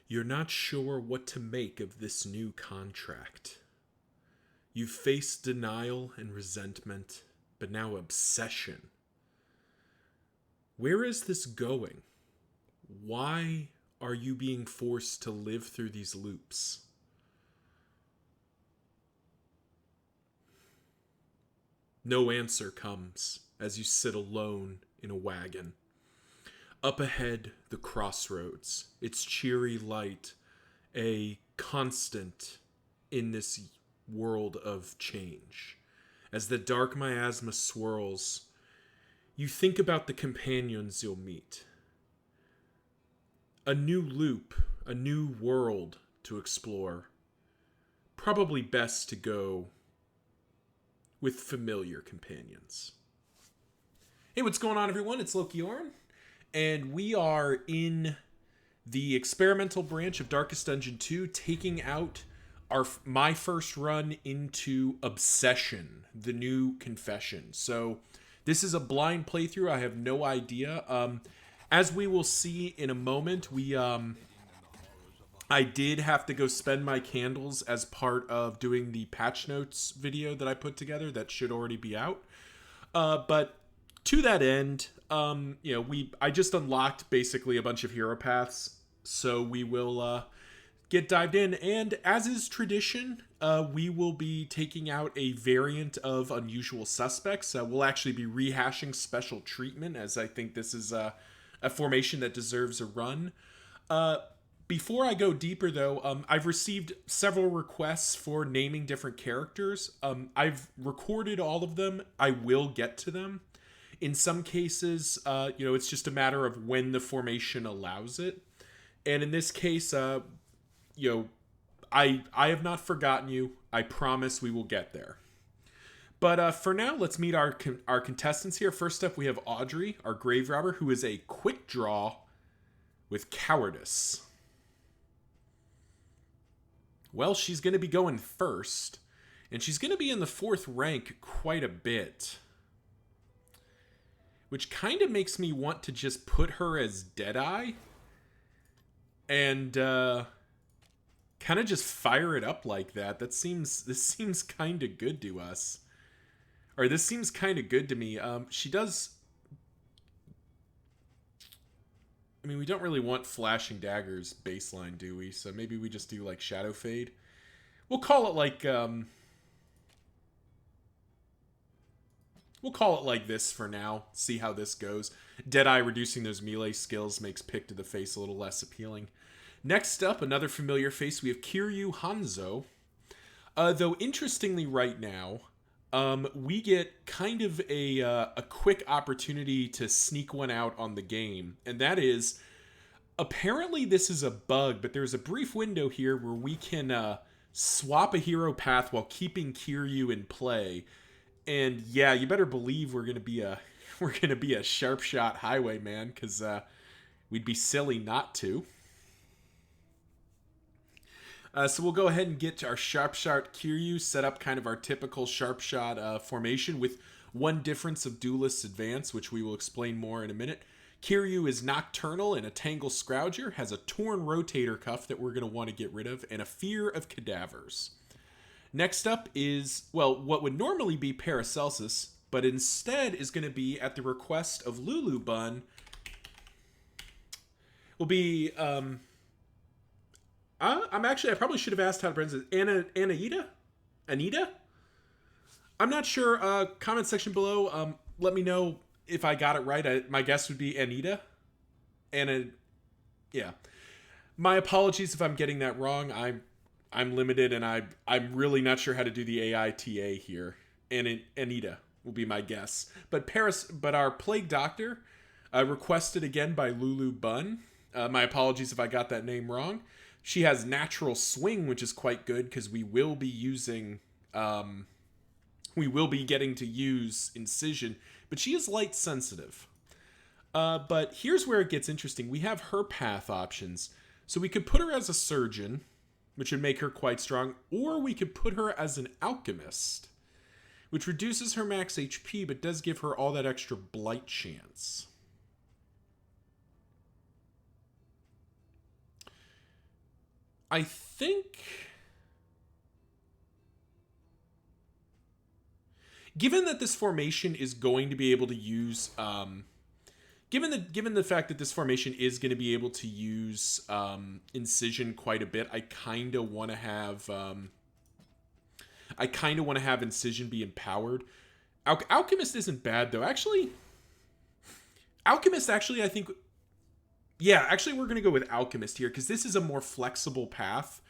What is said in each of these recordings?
You're not sure what to make of this new contract. You've faced denial and resentment, but now obsession. Where is this going? Why are you being forced to live through these loops? No answer comes as you sit alone in a wagon. Up ahead, the crossroads, its cheery light, a constant in this world of change. As the dark miasma swirls, you think about the companions you'll meet. A new loop, a new world to explore. Probably best to go with familiar companions. Hey, what's going on, everyone? It's Loki Orn, and we are in the experimental branch of Darkest Dungeon 2, taking out my first run into Obsession, the new confession. So this is a blind playthrough. I have no idea. As we will see in a moment, I did have to go spend my candles as part of doing the patch notes video that I put together that should already be out. But to that end, I just unlocked basically a bunch of hero paths, so we will get dived in. And as is tradition, we will be taking out a variant of Unusual Suspects. We'll actually be rehashing Special Treatment, as I think this is a formation that deserves a run. Before I go deeper, though, I've received several requests for naming different characters. I've recorded all of them. I will get to them. In some cases, it's just a matter of when the formation allows it. And in this case, I have not forgotten you. I promise we will get there. But for now, let's meet our contestants here. First up, we have Audrey, our grave robber, who is a quick draw with cowardice. Well, she's going to be going first, and she's going to be in the 4th rank quite a bit, which kind of makes me want to just put her as Deadeye and kind of just fire it up like that. This seems kind of good to us. Or this seems kind of good to me. She does... I mean, we don't really want Flashing Daggers baseline, do we? So maybe we just do, like, Shadow Fade. We'll call it, like, we'll call it like this for now. See how this goes. Deadeye reducing those melee skills makes pick to the face a little less appealing. Next up, another familiar face. We have Kiryu Hanzo. Though, interestingly right now... we get kind of a quick opportunity to sneak one out on the game, and that is, apparently this is a bug, but there's a brief window here where we can swap a hero path while keeping Kiryu in play. And yeah, you better believe we're gonna be a sharp shot highwayman, because we'd be silly not to. So we'll go ahead and get to our Sharp Shot Kiryu, set up kind of our typical Sharp Shot formation with one difference of Duelist's Advance, which we will explain more in a minute. Kiryu is Nocturnal and a Tangle Scrouger, has a Torn Rotator Cuff that we're going to want to get rid of, and a Fear of Cadavers. Next up is, well, what would normally be Paracelsus, but instead is going to be, at the request of Lulu Bun, will be... I probably should have asked how to pronounce it. Anita? I'm not sure. Comment section below. Let me know if I got it right. My guess would be Anita. Yeah. My apologies if I'm getting that wrong. I'm limited, and I'm really not sure how to do the AITA here. Anita will be my guess. But our Plague Doctor, requested again by Lulu Bun. My apologies if I got that name wrong. She has Natural Swing, which is quite good because we will be using, we will be getting to use Incision, but she is light sensitive. But here's where it gets interesting. We have her path options. So we could put her as a Surgeon, which would make her quite strong, or we could put her as an Alchemist, which reduces her max HP, but does give her all that extra blight chance. I think, given that this formation is going to be able to use, given the fact that this formation is going to be able to use incision quite a bit, I kind of want to have incision be empowered. Alchemist isn't bad though. Actually, Alchemist actually I think, yeah, actually we're going to go with Alchemist here because this is a more flexible path.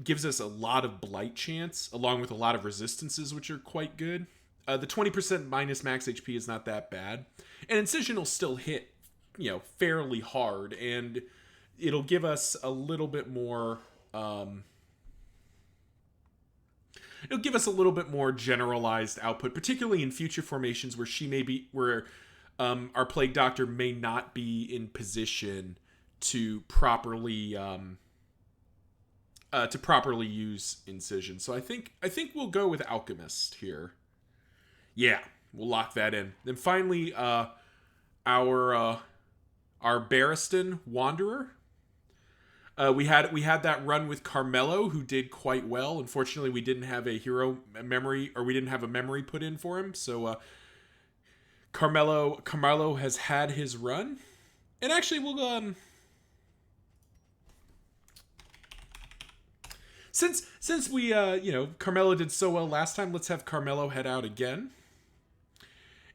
Gives us a lot of blight chance along with a lot of resistances, which are quite good. The 20% minus max HP is not that bad. And Incision will still hit, fairly hard. And it'll give us a little bit more... it'll give us a little bit more generalized output, particularly in future formations where our Plague Doctor may not be in position to properly use Incision. So I think we'll go with Alchemist here. Yeah, we'll lock that in. Then finally, our Barristan Wanderer. We had that run with Carmelo, who did quite well. Unfortunately, we didn't have a hero memory, or we didn't have a memory put in for him. So Carmelo has had his run, and actually we'll since we Carmelo did so well last time, let's have Carmelo head out again.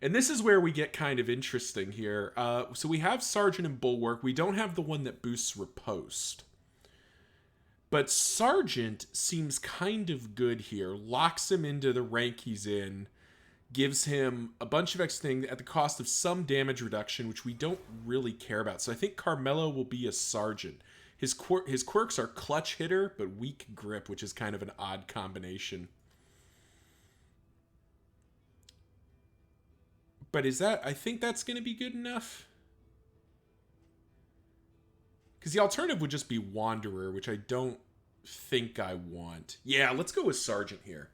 And this is where we get kind of interesting here. So we have Sergeant and Bulwark. We don't have the one that boosts Riposte. But Sergeant seems kind of good here. Locks him into the rank he's in. Gives him a bunch of extra things at the cost of some damage reduction, which we don't really care about. So I think Carmelo will be a Sergeant. His quirks are Clutch Hitter, but Weak Grip, which is kind of an odd combination. But I think that's going to be good enough. Because the alternative would just be Wanderer, which I don't think I want. Yeah, let's go with Sergeant here.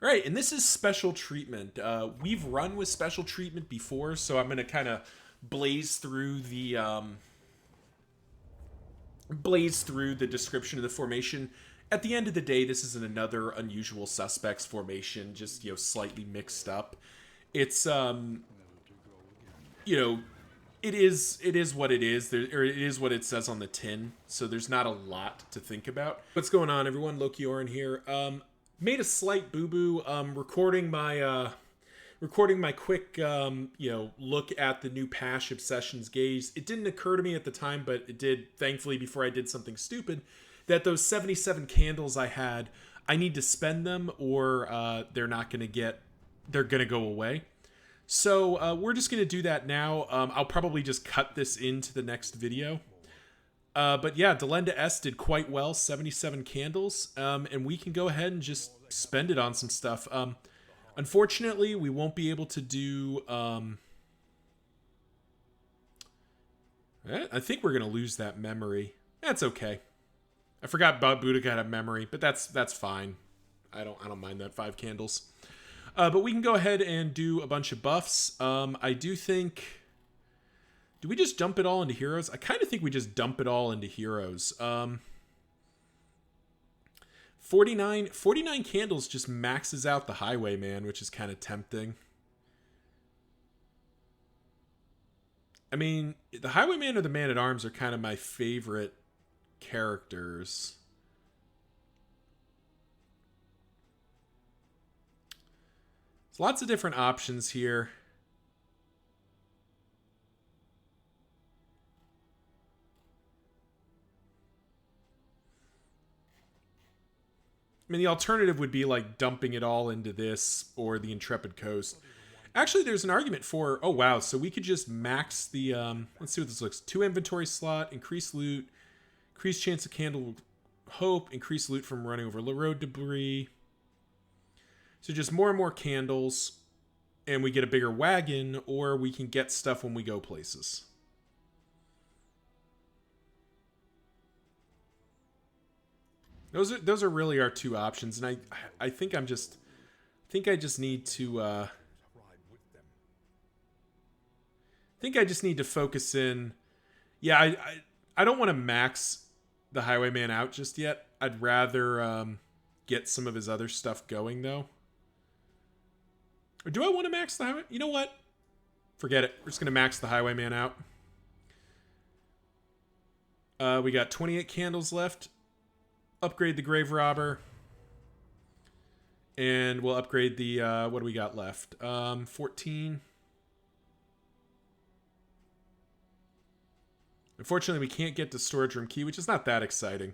All right, and this is Special Treatment. We've run with Special Treatment before, so I'm going to kind of blaze through the description of the formation. At the end of the day, this is another Unusual Suspects formation, just slightly mixed up. It's it is what it is. It is what it says on the tin. So there's not a lot to think about. What's going on, everyone? Loki Oren here. Made a slight boo-boo. Recording my quick look at the new Pash Obsessions Gaze. It didn't occur to me at the time, but it did, thankfully, before I did something stupid, that those 77 candles I had, I need to spend them, or they're going to go away. So we're just going to do that now. I'll probably just cut this into the next video. But yeah, Delenda S did quite well, 77 candles. And we can go ahead and just spend it on some stuff. Unfortunately, we won't be able to do... I think we're going to lose that memory. That's okay. I forgot Boudica had a memory, but that's fine. I don't mind that 5 candles. But we can go ahead and do a bunch of buffs. I do think... Do we just dump it all into heroes? I kind of think we just dump it all into heroes. 49 candles just maxes out the Highwayman, which is kind of tempting. I mean, the Highwayman or the Man-at-Arms are kind of my favorite characters. There's lots of different options here. I mean, the alternative would be like dumping it all into this or the Intrepid Coast. Actually, there's an argument for, oh wow, so we could just max the, let's see what this looks. 2 inventory slot, increase loot, increase chance of candle hope, increase loot from running over road debris. So just more and more candles, and we get a bigger wagon, or we can get stuff when we go places. Those are really our 2 options, and I think I just need to think I just need to focus in. Yeah, I don't want to max the Highwayman out just yet. I'd rather get some of his other stuff going, though. Or do I want to max the Highway? You know what? Forget it. We're just going to max the Highwayman out. We got 28 candles left. Upgrade the Grave Robber. And we'll upgrade the, what do we got left? 14. Unfortunately, we can't get the storage room key, which is not that exciting.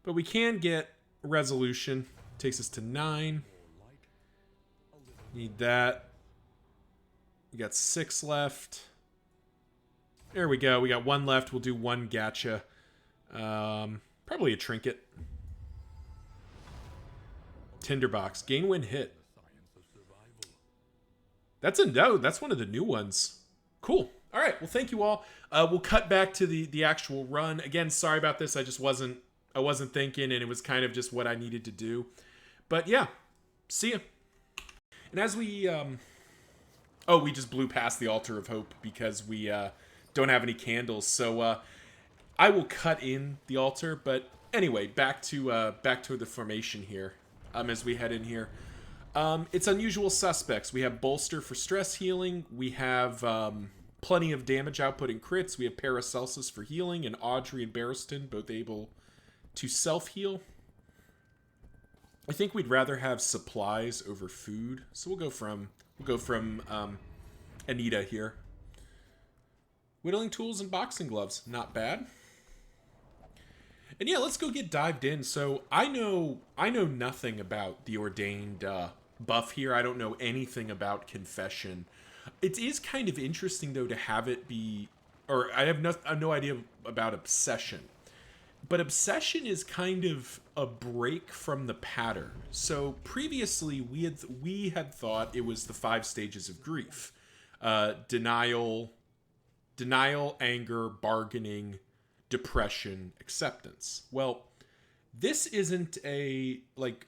But we can get resolution. Takes us to 9. Need that. We got 6 left. There we go. We got 1 left. We'll do 1 gacha. Probably a trinket. Tinderbox. Gain win hit. That's a no. That's one of the new ones. Cool. All right. Well, thank you all. We'll cut back to the actual run. Again, sorry about this. I wasn't thinking, and it was kind of just what I needed to do. But yeah, see ya. And as we we just blew past the Altar of Hope because we don't have any candles. So I will cut in the altar. But anyway, back to the formation here. As we head in here, it's unusual suspects. We have Bolster for stress healing. We have plenty of damage output in crits. We have Paracelsus for healing, and Audrey and Barristan both able to self-heal. I think we'd rather have supplies over food, so we'll go from Anita here. Whittling tools and boxing gloves, not bad. And yeah, let's go get dived in. So I know nothing about the ordained buff here. I don't know anything about confession. It is kind of interesting though to have it be, or I have no idea about obsession. But obsession is kind of a break from the pattern. So previously we had thought it was the 5 stages of grief. Denial, anger, bargaining, depression, acceptance. Well, this isn't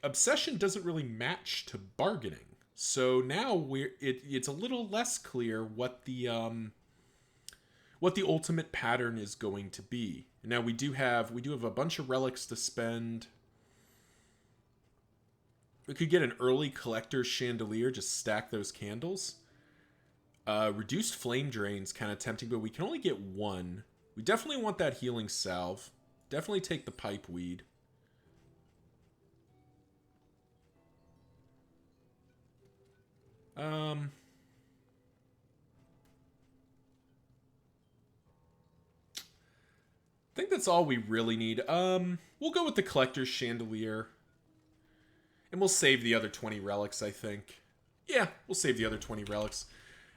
obsession doesn't really match to bargaining. So now it's a little less clear what the ultimate pattern is going to be. Now we do have a bunch of relics to spend. We could get an early collector's chandelier, just stack those candles. Reduced flame drain's kind of tempting, but we can only get 1. We definitely want that healing salve. Definitely take the pipe weed. I think that's all we really need. We'll go with the collector's chandelier. And we'll save the other 20 relics, I think. Yeah, we'll save the other 20 relics.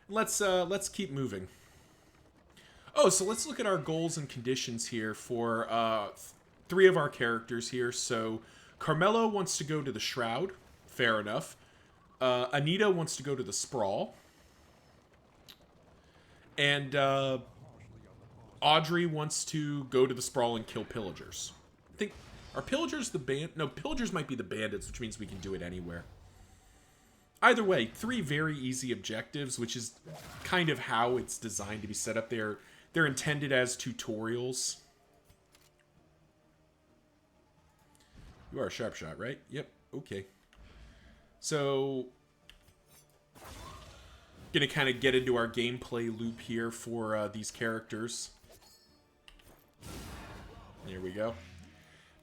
Let's keep moving. Oh, so let's look at our goals and conditions here for 3 of our characters here. So Carmelo wants to go to the Shroud. Fair enough. Anita wants to go to the Sprawl. And Audrey wants to go to the Sprawl and kill pillagers. I think, are pillagers the band? No, pillagers might be the bandits, which means we can do it anywhere. Either way, 3 very easy objectives, which is kind of how it's designed to be set up. They're intended as tutorials. You are a sharp shot, right? Yep. Okay. So, gonna kind of get into our gameplay loop here for these characters. There we go.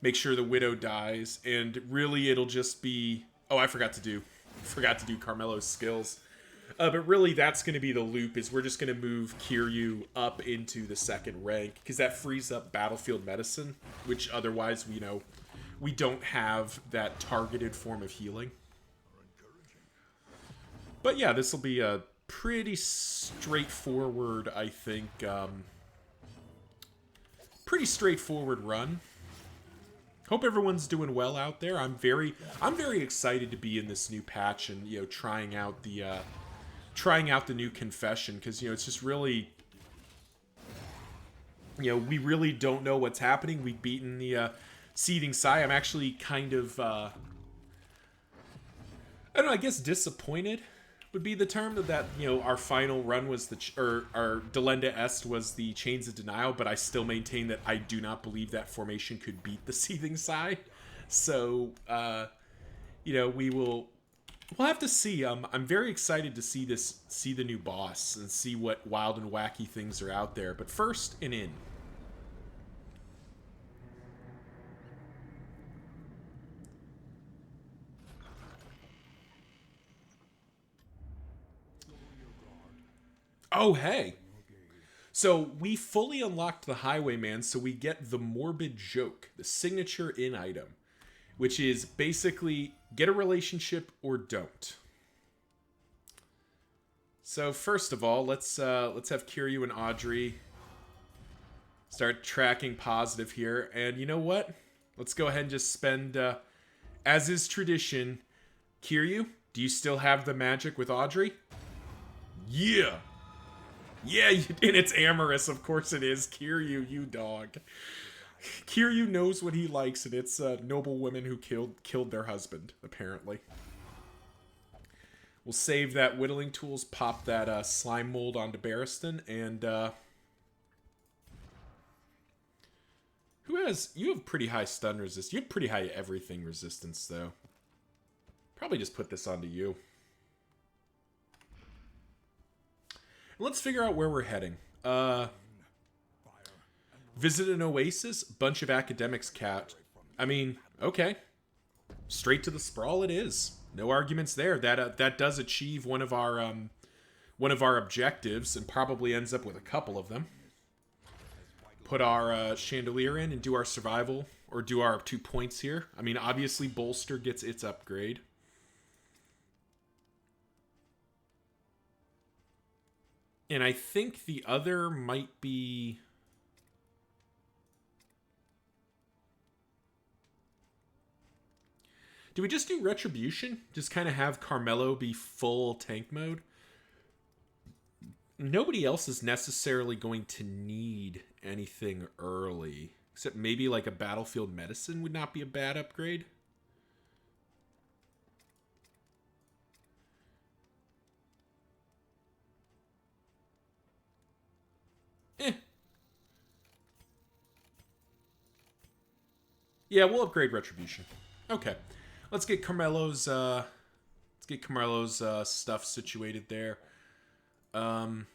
Make sure the Widow dies, and really it'll just be... Oh, I forgot to do Carmelo's skills. But really, that's going to be the loop, is we're just going to move Kiryu up into the 2nd rank, because that frees up battlefield medicine, which otherwise, we don't have that targeted form of healing. But yeah, this will be a pretty straightforward, I think, pretty straightforward run. Hope everyone's doing well out there. I'm very excited to be in this new patch and trying out the new confession, because it's just really we really don't know what's happening. We've beaten the Seething Sigh. I'm actually kind of I don't know, I guess disappointed would be the term that our final run was or our Delenda Est was the Chains of Denial, but I still maintain that I do not believe that formation could beat the Seething Sigh. So we'll have to see. I'm very excited to see the new boss and see what wild and wacky things are out there. But first, an inn. Oh, hey. So we fully unlocked the Highwayman, so we get the Morbid Joke, the signature inn item, which is basically get a relationship or don't. So first of all, let's have Kiryu and Audrey start tracking positive here, and you know what? Let's go ahead and just spend, as is tradition. Kiryu, do you still have the magic with Audrey? Yeah. Yeah, and it's amorous, of course it is. Kiryu, you dog. Kiryu knows what he likes, and it's noble women who killed their husband, apparently. We'll save that whittling tools, pop that slime mold onto Barristan, and you have pretty high stun resist. You have pretty high everything resistance, though. Probably just put this onto you. Let's figure out where we're heading. Visit an oasis? Bunch of academics cat. I mean, okay. Straight to the sprawl it is. No arguments there. That does achieve one of our objectives and probably ends up with a couple of them. Put our chandelier in and do our survival, or do our 2 points here. I mean, obviously bolster gets its upgrade. And I think the other might be... Do we just do Retribution? Just kind of have Carmelo be full tank mode? Nobody else is necessarily going to need anything early. Except maybe like a Battlefield Medicine would not be a bad upgrade. Yeah, we'll upgrade Retribution. Okay. Let's get Carmelo's stuff situated there. Guess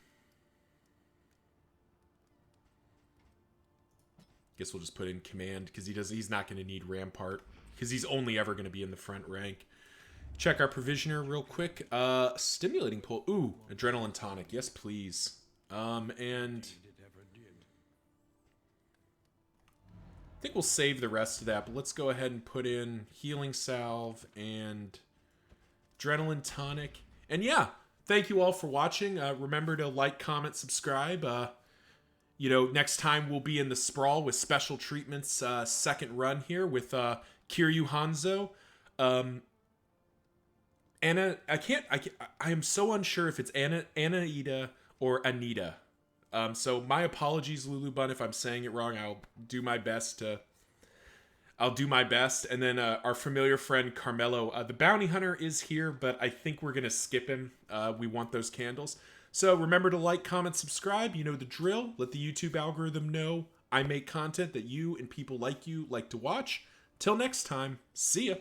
we'll just put in command because he's not going to need Rampart because he's only ever going to be in the front rank. Check our provisioner real quick. Stimulating pull. Ooh, adrenaline tonic. Yes, please. And I think we'll save the rest of that, but let's go ahead and put in healing salve and adrenaline tonic. And yeah, thank you all for watching. Remember to like, comment, subscribe. Next time we'll be in the sprawl with special treatments, second run here with Kiryu Hanzo. Anna, I am so unsure if it's Anaida or Anita. So my apologies, Lulu Bun, if I'm saying it wrong. I'll do my best. And then our familiar friend Carmelo, the bounty hunter, is here, but I think we're gonna skip him. We want those candles. So remember to like, comment, subscribe. You know the drill. Let the YouTube algorithm know I make content that you and people like you like to watch. Till next time, see ya.